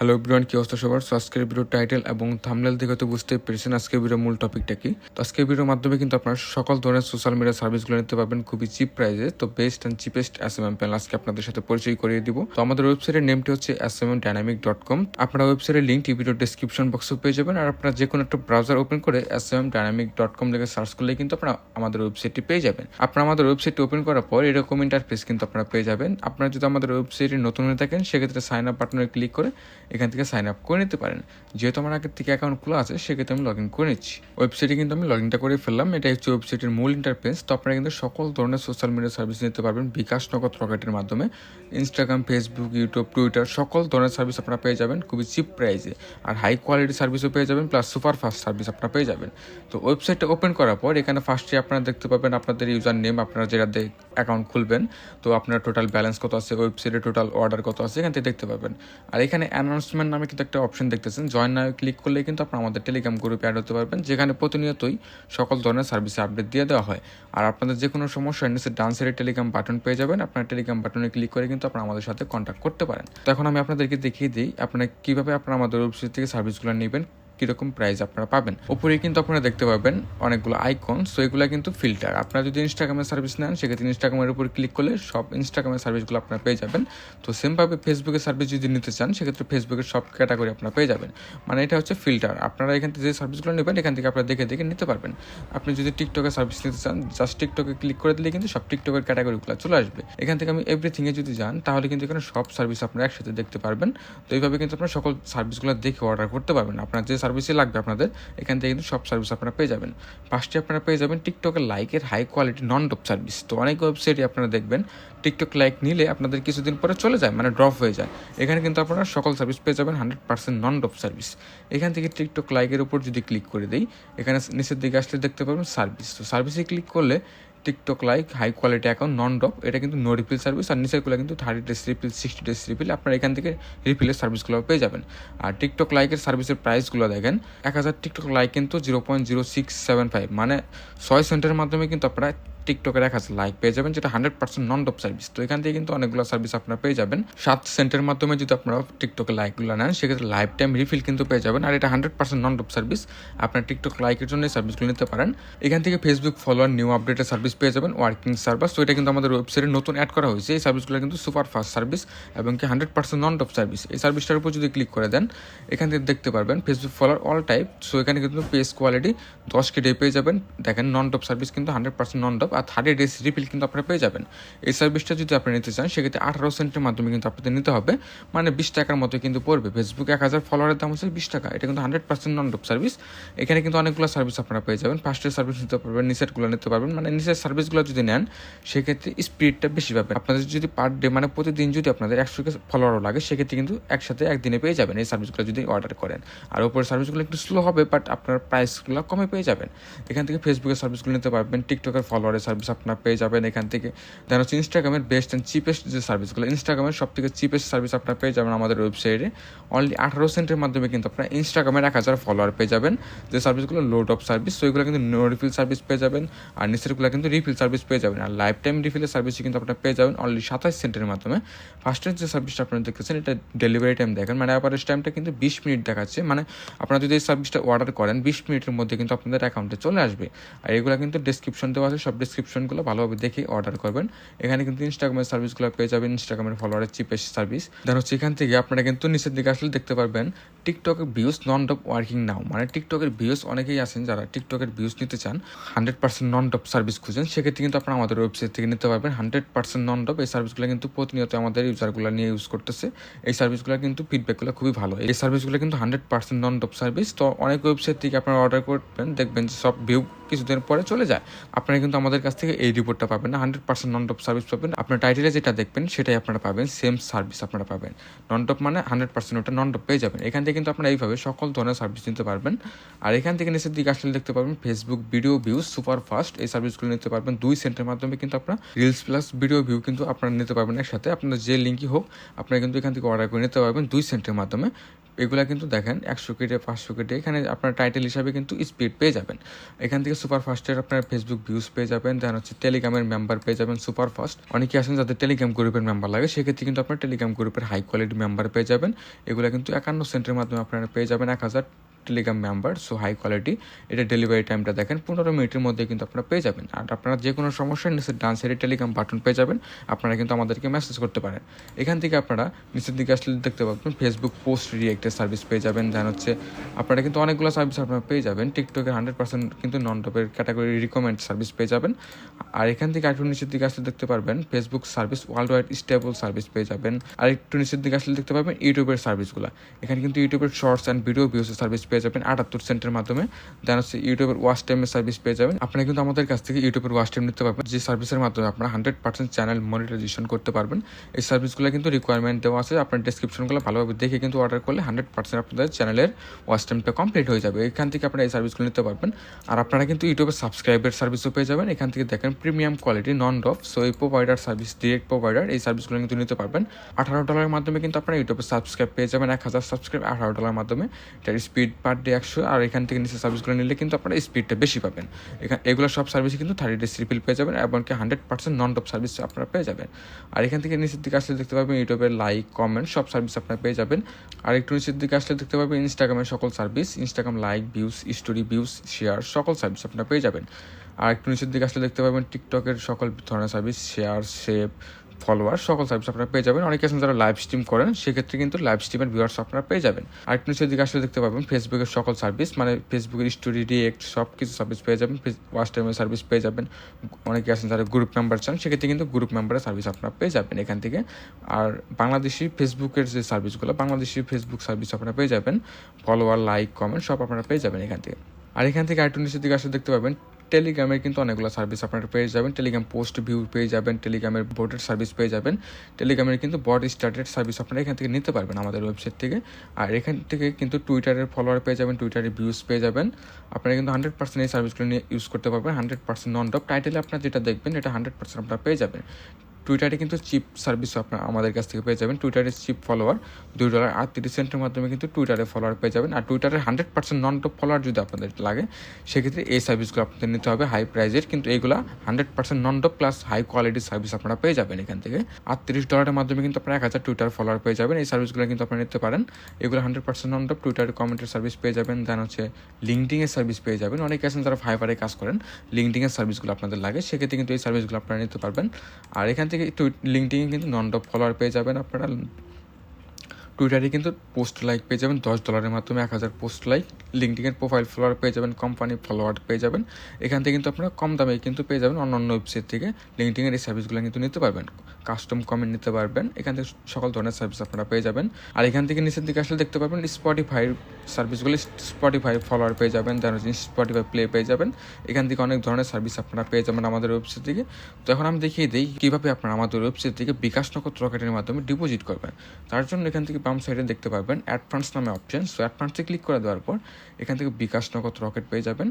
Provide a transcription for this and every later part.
Hello everyone, কি অবস্থা সবার? সো আজকের ভিডিও টাইটেল এবং থাম্বনেল দেখে তো বুঝতেই পেরেছেন আজকের ভিডিওর মূল টপিকটা কি। তো আজকের ভিডিওর মাধ্যমে কিন্তু আপনারা সকল ধরনের সোশ্যাল মিডিয়া সার্ভিসগুলো নিতে পারবেন খুবই চিপ প্রাইসে। তো best and cheapest SMM panel আজকে আপনাদের সাথে পরিচয় করিয়ে দিব। তো আমাদের ওয়েবসাইটের নেমটি হচ্ছে smmdynamic.com। আপনারা ওয়েবসাইটের লিঙ্কটি ভিডিও ডেসক্রিপশন বক্সে পেয়ে যাবেন। আর আপনারা যে কোনো একটা ব্রাউজার ওপেন করে smmdynamic.com লিখে সার্চ করলে কিন্তু আপনারা আমাদের ওয়েবসাইটটি পেয়ে যাবেন। আপনারা আমাদের ওয়েবসাইটটি ওপেন করার পর এরকম ইন্টারফেস কিন্তু আপনারা পেয়ে যাবেন। আপনারা যদি আমাদের ওয়েবসাইটে নতুন হয়ে থাকেন সেক্ষেত্রে সাইন আপ বাটনে ক্লিক করে এখান থেকে সাইন আপ করে নিতে পারেন। যেহেতু আমার আগের থেকে অ্যাকাউন্ট খোলা আছে সেক্ষেত্রে আমি লগ ইন করে নিচ্ছি। ওয়েবসাইটে কিন্তু আমি লগ ইনটা করে ফেললাম। এটা হচ্ছে ওয়েবসাইটের মূল ইন্টারফেস। তো আপনারা কিন্তু সকল ধরনের সোশ্যাল মিডিয়া সার্ভিস নিতে পারবেন বিকাশ, নগদ, রকেটের মাধ্যমে। ইনস্টাগ্রাম, ফেসবুক, ইউটিউব, টুইটার সকল ধরনের সার্ভিস আপনারা পেয়ে যাবেন খুবই চিপ প্রাইসে। আর হাই কোয়ালিটি সার্ভিসও পেয়ে যাবেন, প্লাস সুপার ফাস্ট সার্ভিস আপনারা পেয়ে যাবেন। তো ওয়েবসাইটটা ওপেন করার পর এখানে ফার্স্টে আপনারা দেখতে পাবেন আপনাদের ইউজার নেম, আপনারা যেটা অ্যাকাউন্ট খুলবেন। তো আপনার টোটাল ব্যালেন্স কত আছে, ওয়েবসাইটে টোটাল অর্ডার কত আছে এখান থেকে দেখতে পাবেন। আর এখানে অ্যানাউন্সমেন্ট নামে কিন্তু একটা অপশন দেখতেছেন, জয়েন নাও ক্লিক করলে কিন্তু আপনারা আমাদের টেলিগ্রাম গ্রুপে অ্যাড হতে পারবেন, যেখানে প্রতিনিয়তই সকল ধরনের সার্ভিসে আপডেট দিয়ে দেওয়া হয়। আর আপনাদের যে কোনো সমস্যা নিচে ডান সাইডে টেলিগ্রাম বাটন পেয়ে যাবেন। আপনার টেলিগ্রাম বাটনে ক্লিক করে কিন্তু আপনারা আমাদের সাথে কন্ট্যাক্ট করতে পারেন। তো এখন আমি আপনাদেরকে দেখিয়ে দিই আপনারা কীভাবে আপনারা আমাদের ওয়েবসাইট থেকে সার্ভিসগুলো নেবেন, কীরকম প্রাইস আপনারা পাবেন। উপরে কিন্তু আপনারা দেখতে পাবেন অনেকগুলো আইকন। সো এগুলো কিন্তু ফিল্টার। আপনারা যদি ইনস্টাগ্রামের সার্ভিস নেন সেক্ষেত্রে ইনস্টাগ্রামের উপর ক্লিক করলে সব ইনস্টাগ্রামের সার্ভিসগুলো আপনারা পেয়ে যাবেন। তো সেমভাবে ফেসবুকের সার্ভিস যদি নিতে চান সেক্ষেত্রে ফেসবুকের সব ক্যাটাগরি আপনারা পেয়ে যাবেন। মানে এটা হচ্ছে ফিল্টার। আপনারা এখান থেকে যে সার্ভিসগুলো নেবেন এখান থেকে আপনারা দেখে দেখে নিতে পারবেন। আপনি যদি টিকটকের সার্ভিস নিতে চান জাস্ট টিকটকে ক্লিক করে দিলে কিন্তু সব টিকটকের ক্যাটাগরিগুলো চলে আসবে। এখান থেকে আমি এভরিথিংয়ে যদি যান তাহলে কিন্তু এখানে সব সার্ভিস আপনারা একসাথে দেখতে পারবেন। তো এইভাবে কিন্তু আপনারা সকল সার্ভিসগুলো দেখে অর্ডার করতে পারবেন। আপনার যে সার্ভিসই লাগবে আপনাদের এখান থেকে কিন্তু সব সার্ভিস আপনারা পেয়ে যাবেন। ফার্স্টে আপনারা পেয়ে যাবেন টিকটকের লাইকের high quality non drop service. তো অনেক ওয়েবসাইটে আপনারা দেখবেন টিকটক লাইক নিলে আপনাদের কিছুদিন পরে চলে যায়, মানে ড্রপ হয়ে যায়। এখানে কিন্তু আপনারা সকল সার্ভিস পেয়ে যাবেন 100% নন ড্রপ সার্ভিস। এখান থেকে টিকটক লাইকের উপর যদি ক্লিক করে দিই এখানে নিচের দিকে আসলে দেখতে পাবেন সার্ভিস। তো সার্ভিসে ক্লিক করলে TikTok like high quality account non drop, এটা কিন্তু নো রিফিল সার্ভিস। আর নিচেরগুলো কিন্তু 30 ডেজ রিফিল, 60 ডেজ রিফিল। আপনারা এখান থেকে রিফিলের সার্ভিসগুলো পেয়ে যাবেন। আর টিকটক লাইকের সার্ভিসের প্রাইসগুলো দেখেন, 1000 টিকটক লাইক কিন্তু 0.0675, মানে 6 সেন্টের মাধ্যমে কিন্তু আপনারা টিকটকের 1000 লাইক পেয়ে যাবেন, যেটা 100% নন ড্রপ সার্ভিস। তো এখান থেকে কিন্তু অনেকগুলো সার্ভিস আপনারা পেয়ে যাবেন। 7 সেন্টের মাধ্যমে যদি আপনারা টিকটকের লাইকগুলো নেন সেক্ষেত্রে লাইফ টাইম রিফিল কিন্তু পেয়ে যাবেন। আর এটা 100% নন ড্রপ সার্ভিস। আপনার টিকটক লাইকের জন্য এই সার্ভিসগুলো নিতে পারেন। এখান থেকে ফেসবুক ফলোয়ার, নিউ আপডেটের সার্ভিস পেয়ে যাবেন, ওয়ার্কিং সার্ভিস। তো এটা কিন্তু আমাদের ওয়েবসাইটে নতুন অ্যাড করা হয়েছে। এই সার্ভিসগুলো কিন্তু সুপার ফাস্ট সার্ভিস এবং কি 100% নন ড্রপ সার্ভিস। এই সার্ভিসটার উপর যদি ক্লিক করে দেন এখান থেকে দেখতে পারবেন Facebook follower all type. So এখানে কিন্তু পেজ কোয়ালিটি 10 ডে পেয়ে যাবেন। দেখেন নন ড্রপ সার্ভিস কিন্তু 100% নন ড্রপ। আর 30 ডেজ রিফিল কিন্তু আপনারা পেয়ে যাবেন। এই সার্ভিসটা যদি আপনি নিতে চান সেক্ষেত্রে 18 সেন্টের মাধ্যমে কিন্তু আপনাদের নিতে হবে, মানে 20 টাকার মতো কিন্তু পড়বে। ফেসবুক 1000 ফলোয়ারের দাম হচ্ছে 20 টাকা। এটা কিন্তু 100% নন ড্রপ সার্ভিস। এখানে কিন্তু অনেকগুলো সার্ভিস আপনারা পেয়ে যাবেন। ফার্স্টের সার্ভিস নিতে পারবেন, নিচেরগুলো নিতে পারবেন। মানে নিচের সার্ভিসগুলো যদি নেন সেক্ষেত্রে স্পিডটা বেশি পাবেন। আপনাদের যদি পার ডে মানে প্রতিদিন যদি আপনাদের 100 ফলোয়ারও লাগে সেক্ষেত্রে কিন্তু একসাথে একদিনে পেয়ে যাবেন এই সার্ভিসগুলো যদি অর্ডার করেন। আর ওপরের সার্ভিসগুলো একটু স্লো হবে, বাট আপনার প্রাইসগুলো কমে পেয়ে যাবেন। এখান থেকে ফেসবুকের সার্ভিসগুলো নিতে পারবেন, টিকটকের ফলোয়ারের সার্ভিস আপনারা পেয়ে যাবেন। এখান থেকে দেন হচ্ছে ইনস্টাগ্রামের বেস্ট অ্যান্ড চিপেস্ট যে সার্ভিসগুলো, ইনস্টাগ্রামের সব থেকে চিপেস্ট সার্ভিস আপনারা পেয়ে যাবেন আমাদের ওয়েবসাইটে। অনলি 18 সেন্টের মাধ্যমে কিন্তু আপনারা ইনস্টাগ্রামের 1000 ফলোয়ার পেয়ে যাবেন। যে সার্ভিসগুলো লোড অফ সার্ভিস, তো এগুলো কিন্তু নো রিফিল সার্ভিস পেয়ে যাবেন। আর নিচেরগুলো কিন্তু রিফিল সার্ভিস পেয়ে যাবেন। আর লাইফ টাইম রিফিলের সার্ভিসই কিন্তু আপনারা পেয়ে যাবেন অনলি 27 সেন্টের মাধ্যমে। ফার্স্টের যে সার্ভিসটা আপনারা দেখতেছেন এটা ডেলিভারি টাইম দেখেন, মানে অ্যাভারেজ টাইমটা কিন্তু 20 মিনিট দেখাচ্ছে। মানে আপনারা যদি এই সার্ভিসটা অর্ডার করেন 20 মিনিটের মধ্যে কিন্তু আপনাদের অ্যাকাউন্টে চলে আসবে। আর এগুলো কিন্তু ডেসক্রিপশন দেওয়া আছে, সব ডেসক্রিপশনগুলো ভালোভাবে দেখে অর্ডার করবেন। এখানে কিন্তু ইনস্টাগ্রামের সার্ভিসগুলো পেয়ে যাবেন, ইনস্টাগ্রামের ফলোয়ারের চিপেস্ট সার্ভিস। দেন হচ্ছে এখান থেকে আপনারা কিন্তু নিচের দিকে আসলে দেখতে পারবেন টিকটকের ভিউজ নন ড্রপ ওয়ার্কিং নাও, মানে টিকটকের ভিউজ অনেকেই আছেন যারা টিকটকের ভিউজ নিতে চান, 100% নন ড্রপ সার্ভিস খুঁজেন, সেক্ষেত্রে কিন্তু আপনারা আমাদের ওয়েবসাইট থেকে নিতে পারবেন 100% নন ড্রপ। এই সার্ভিসগুলো কিন্তু প্রতিনিয়ত আমাদের ইউজারগুলো নিয়ে ইউজ করতেছে। এই সার্ভিসগুলো কিন্তু ফিডব্যাকগুলো খুবই ভালো। এই সার্ভিসগুলো কিন্তু 100% নন ড্রপ সার্ভিস। তো অনেক ওয়েবসাইট থেকে আপনারা অর্ডার করবেন, দেখবেন যে সব ভিউ কিছুদিন পরে চলে যায়। আপনারা কিন্তু আমাদের কাছ থেকে এই রিপোর্টটা পাবেন না, 100% নন ড্রপ সার্ভিস পাবেন। আপনার টাইটেলে যেটা দেখবেন সেটাই আপনারা পাবেন, সেম সার্ভিস আপনারা পাবেন। নন ড্রপ মানে 100% ওটা নন ড্রপ পেয়ে যাবেন। এখান থেকে কিন্তু আপনারা এইভাবে সকল ধরনের সার্ভিস নিতে পারবেন। আর এখান থেকে নিচের দিকে আসলে দেখতে পারবেন Facebook video views super fast. এই সার্ভিসগুলো নিতে পারবেন 2 সেন্টের মাধ্যমে কিন্তু আপনারা রিলস প্লাস ভিডিও ভিউ কিন্তু আপনারা নিতে পারবেন একসাথে। আপনার যে লিঙ্কই হোক আপনারা কিন্তু এখান থেকে অর্ডার করে নিতে পারবেন 2 সেন্টের মাধ্যমে। এগুলা কিন্তু দেখেন 100 কেটে 500 কেটে এখানে আপনার টাইটেল হিসাবে কিন্তু স্পিড পেয়ে যাবেন। এখান থেকে সুপার ফাস্টের আপনার ফেসবুক ভিউজ পেয়ে যাবেন, দেন হচ্ছে টেলিগ্রামের মেম্বার পেয়ে যাবেন সুপার ফাস্ট। অনেকে আছেন যাদের টেলিগ্রাম গ্রুপের মেম্বার লাগে, সেক্ষেত্রে কিন্তু আপনার টেলিগ্রাম গ্রুপের হাই কোয়ালিটি মেম্বার পেয়ে যাবেন। এগুলো কিন্তু 51 সেন্টের মাধ্যমে আপনারা পেয়ে যাবেন 1000 Telegram member. So high quality. এটা ডেলিভারি টাইমটা দেখেন 15 মিনিটের মধ্যে কিন্তু আপনারা পেয়ে যাবেন। আর আপনারা যে কোনো সমস্যার নিচে ডান সাইডে টেলিগ্রাম বাটন পেয়ে যাবেন, আপনারা কিন্তু আমাদেরকে মেসেজ করতে পারেন। এখান থেকে আপনারা নিচের দিকে আসলে দেখতে পাবেন ফেসবুক পোস্ট রিয়েক্টের সার্ভিস পেয়ে যাবেন, দেন হচ্ছে আপনারা কিন্তু অনেকগুলো সার্ভিস আপনারা পেয়ে যাবেন। টিকটকের 100% কিন্তু নন টপের ক্যাটাগরি রিকমেন্ড সার্ভিস পেয়ে যাবেন। আর এখান থেকে আরেকটু নিচের দিকে আসলে দেখতে পারবেন Facebook service world wide stable service পেয়ে যাবেন। আর একটু নিচের দিকে আসলে দেখতে পাবেন ইউটিউবের সার্ভিসগুলো। এখানে কিন্তু ইউটিউবের শর্টস অ্যান্ড ভিডিও ভিউসের সার্ভিস পেয়ে যাবেন 78 সেন্টের মাধ্যমে, দেন হচ্ছে ইউটিউবের ওয়াচ টাইমের সার্ভিস পেয়ে যাবেন। আপনারা কিন্তু আমাদের কাছ থেকে ইউটিউবের ওয়াচ টাইম নিতে পারবেন, যে সার্ভিসের মাধ্যমে আপনারা 100% চ্যানেল মনিটাইজেশন করতে পারবেন। এই সার্ভিসগুলো কিন্তু রিকোয়ারমেন্ট দেওয়া আছে, আপনার ডেসক্রিপশনগুলো ভালোভাবে দেখে কিন্তু অর্ডার করলে 100% আপনাদের চ্যানেলের ওয়াচ টাইমটা কমপ্লিট হয়ে যাবে। এখান থেকে আপনারা এই সার্ভিসগুলো নিতে পারবেন। আর আপনারা কিন্তু ইউটিউবের সাবস্ক্রাইবের সার্ভিসও পেয়ে যাবেন। এখান থেকে দেখেন প্রিমিয়াম কোয়ালিটি নন ডপ। সো এই প্রোভাইডার সার্ভিস ডিরেক্ট প্রোভাইডার এই সার্ভিসগুলো কিন্তু নিতে পারবেন। $18 মাধ্যমে কিন্তু আপনারা ইউটিউবে সাবস্ক্রাইব পেয়ে যাবেন। 1000 সাবস্ক্রাইব $18 মাধ্যমে। এটার স্পিড পার ডে 100। আর এখান থেকে নিচে সার্ভিসগুলো নিলে কিন্তু আপনারা স্পিডটা বেশি পাবেন। এগুলো সব সার্ভিসে কিন্তু 30 ডেজ রিফিল পেয়ে যাবেন, এবং 100% নন ডপ সার্ভিস আপনারা পেয়ে যাবেন। আর এখান থেকে নিচের দিকে আসলে দেখতে পাবেন ইউটিউবের লাইক কমেন্ট সব সার্ভিস আপনারা পেয়ে যাবেন। আর একটু নিচের দিকে আসলে দেখতে পাবেন ইনস্টাগ্রামের সকল service, Instagram like views story views share সকল সার্ভিস আপনারা পেয়ে যাবেন। আর একটু নিচের দিকে আসলে দেখতে পাবেন টিকটকের সকল ধরনের সার্ভিস শেয়ার সেভ ফলোয়ার সকল সার্ভিস আপনারা পেয়ে যাবেন। অনেকে আছেন যারা লাইভ স্ট্রিম করেন, সেক্ষেত্রে কিন্তু লাইভ স্ট্রিমের ভিউয়ার্স আপনারা পেয়ে যাবেন। আর একটু নিচের দিকে আসলে দেখতে পাবেন ফেসবুকের সকল সার্ভিস, মানে ফেসবুকের স্টোরি রিয়েক্ট সব কিছু সার্ভিস পেয়ে যাবেন। ওয়াচ টাইমের সার্ভিস পেয়ে যাবেন। অনেকে আছেন যারা গ্রুপ মেম্বার চান, সেক্ষেত্রে কিন্তু গ্রুপ মেম্বারের সার্ভিস আপনারা পেয়ে যাবেন এখান থেকে। আর বাংলাদেশি ফেসবুকের যে সার্ভিসগুলো, বাংলাদেশি ফেসবুক সার্ভিস আপনারা পেয়ে যাবেন। ফলোয়ার লাইক কমেন্ট সব আপনারা পেয়ে যাবেন এখান থেকে। আর এখান থেকে আরেকটু নিচের দিকে আসলে দেখতে পাবেন টেলিগ্রামের কিন্তু অনেকগুলো সার্ভিস আপনারা পেয়ে যাবেন। টেলিগ্রাম পোস্ট ভিউ পেয়ে যাবেন, টেলিগ্রামের বোটের সার্ভিস পেয়ে যাবেন, টেলিগ্রামের কিন্তু বট স্টার্টেড সার্ভিস আপনারা এখান থেকে নিতে পারবেন আমাদের ওয়েবসাইট থেকে। আর এখান থেকে কিন্তু টুইটারের ফলোয়ার পেয়ে যাবেন, টুইটারের ভিউজ পেয়ে যাবেন। আপনারা কিন্তু 100% এই সার্ভিসগুলো নিয়ে ইউজ করতে পারবেন। 100% নন ডপ টাইটেলে আপনারা যেটা দেখবেন এটা 100% আপনারা পেয়ে যাবেন। টুইটারে কিন্তু চিপ সার্ভিস আপনারা আমাদের কাছ থেকে পেয়ে যাবেন। টুইটারের চিপ ফলোয়ার $2.30 মাধ্যমে কিন্তু টুইটারে ফলোয়ার পেয়ে যাবেন। আর টুইটারের 100% নন টপ ফলোয়ার যদি আপনাদের লাগে, সেক্ষেত্রে এই সার্ভিসগুলো আপনাদের নিতে হবে হাই প্রাইজের, কিন্তু এইগুলা 100% নন টপ প্লাস হাই কোয়ালিটির সার্ভিস আপনারা পেয়ে যাবেন এখান থেকে। $30 মাধ্যমে কিন্তু আপনারা 1000 টুইটার ফলোয়ার পেয়ে যাবেন। এই সার্ভিসগুলো কিন্তু আপনারা নিতে পারেন। এগুলো 100% নন টপ। টুইটারে কমেন্টের সার্ভিস পেয়ে যাবেন, দেন হচ্ছে লিঙ্কডিনের সার্ভিস পেয়ে যাবেন। অনেকে আছেন যারা ফাইবারে কাজ করেন, লিঙ্কডিনের সার্ভিসগুলো আপনাদের লাগে, সেক্ষেত্রে কিন্তু এই সার্ভিসগুলো আপনারা নিতে পারবেন। আর এখান থেকে লিঙ্কডিনে কিন্তু নন ডপ ফলোয়ার পেয়ে যাবেন আপনারা। টুইটারে কিন্তু পোস্ট লাইক পেয়ে যাবেন $10 মাধ্যমে 1000 পোস্ট লাইক। লিঙ্কডিনের প্রোফাইল ফলোয়ার পেয়ে যাবেন, কোম্পানি ফলোয়ার পেয়ে যাবেন। এখান থেকে কিন্তু আপনারা কম দামে কিন্তু পেয়ে যাবেন অন্যান্য ওয়েবসাইট থেকে। লিঙ্কডিনের এই সার্ভিসগুলো কিন্তু নিতে পারবেন, কাস্টম কমেন্ট নিতে পারবেন। এখান থেকে সকল ধরনের সার্ভিস আপনারা পেয়ে যাবেন। আর এখান থেকে নিচের দিকে আসলে দেখতে পাবেন স্পটিফাই সার্ভিসগুলো, স্পটিফাই ফলোয়ার পেয়ে যাবেন, দেন স্পটিফাই প্লে পেয়ে যাবেন। এখান থেকে অনেক ধরনের সার্ভিস আপনারা পেয়ে যাবেন আমাদের ওয়েবসাইট থেকে। তো এখন আমি দেখিয়ে দিই কীভাবে আপনারা আমাদের ওয়েবসাইট থেকে বিকাশ নগদ রকেটের মাধ্যমে ডিপোজিট করবেন। তার জন্য এখান থেকে বাম সাইডে দেখতে পাবেন অ্যাড ফান্ডস নামে অপশন। সো অ্যাড ফান্ডসে ক্লিক করে দেওয়ার পর এখান থেকে বিকাশ নগদ রকেট পেয়ে যাবেন।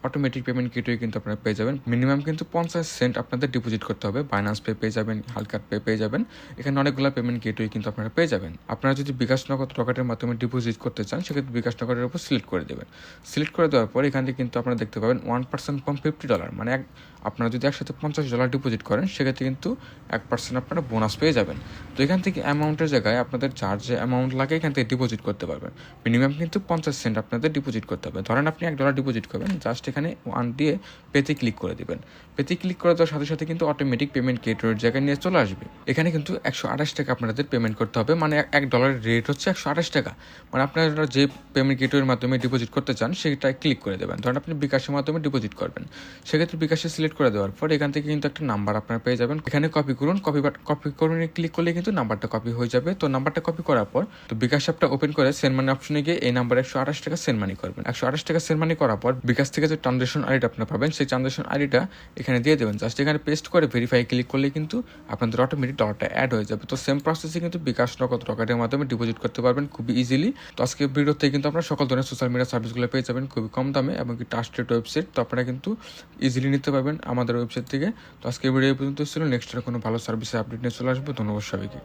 অটোমেটিক পেমেন্ট গেটওয়ে কিন্তু আপনারা পেয়ে যাবেন। মিনিমাম কিন্তু 50 সেন্ট আপনাদের ডিপোজিট করতে হবে। বাইন্যান্স পে পেয়ে যাবেন, হালকার পে পেয়ে যাবেন। এখানে অনেকগুলো পেমেন্ট গেটওয়ে কিন্তু আপনারা পেয়ে যাবেন। আপনারা যদি বিকাশ নগদ রকেটের মাধ্যমে ডিপোজিট করতে চান, সেক্ষেত্রে বিকাশ নগরের উপর সিলেক্ট করে দেবেন। সিলেক্ট করে দেওয়ার পর এখান থেকে কিন্তু আপনারা দেখতে পাবেন 1% কম $50, মানে আপনারা যদি একসাথে $50 ডিপোজিট করেন, সেক্ষেত্রে কিন্তু 1% আপনারা বোনাস পেয়ে যাবেন। তো এখান থেকে অ্যামাউন্টের জায়গায় আপনাদের যার যে অ্যামাউন্ট লাগে এখান থেকে ডিপোজিট করতে পারবেন। মিনিমাম কিন্তু 50 সেন্ট আপনাদের ডিপোজিট করতে হবে। ধরেন আপনি $1 ডিপোজিট করবেন, জাস্ট এখানে 1 দিয়ে পেতে ক্লিক করে দেবেন। পেতে ক্লিক করে দেওয়ার সাথে সাথে কিন্তু অটোমেটিক পেমেন্ট গেটওয়ের জায়গায় নিয়ে চলে আসবে। এখানে কিন্তু $128 আপনাদের পেমেন্ট করতে হবে, মানে $1 রেট হচ্ছে $128। মানে আপনারা যে পেমেন্ট গেটওয়ের মাধ্যমে ডিপোজিট করতে চান সেটা ক্লিক করে দেবেন। ধরেন আপনি বিকাশের মাধ্যমে ডিপোজিট করবেন, সেক্ষেত্রে বিকাশে সিলেক্ট করে দেওয়ার পর এখান থেকে কিন্তু একটা নাম্বার আপনারা পেয়ে যাবেন। এখানে কপি করুন, কপি করুন ক্লিক করলে কিন্তু নাম্বারটা কপি হয়ে যাবে। তো নাম্বারটা কপি করার পর তো বিকাশ অ্যাপটা ওপেন করে সেন্ড মানি অপশনে গিয়ে এই নাম্বারে $128 সেন্ড মানি করবেন। $128 সেন্ড মানি করার পর বিকাশ থেকে যে ট্রানজাকশন আইডি আপনারা পাবেন, সেই ট্রানজাকশন আইডিটা এখানে দিয়ে দেবেন। জাস্ট এখানে পেস্ট করে ভেরিফাই ক্লিক করলে কিন্তু আপনাদের অটোমেটিক ডলারটা অ্যাড হয়ে যাবে। তো সেম প্রসেসে কিন্তু বিকাশ নগদ রকেটের মাধ্যমে ডিপোজিট করতে পারবেন খুবই ইজিলি। তো আজকে ভিডিওতে কিন্তু আপনারা সকল ধরনের সোশ্যাল মিডিয়া সার্ভিসগুলো পেয়ে যাবেন খুবই কম দামে এবং কি ট্রাস্টেড ওয়েবসাইট। তো আপনারা কিন্তু ইজিলি নিতে পারবেন আমাদের ওয়েবসাইট থেকে। তো আজকে ভিডিও পর্যন্ত ছিল। নেক্সট কোনো ভালো সার্ভিসের আপডেট নিয়ে চলে আসবো। ধন্যবাদ সবাইকে।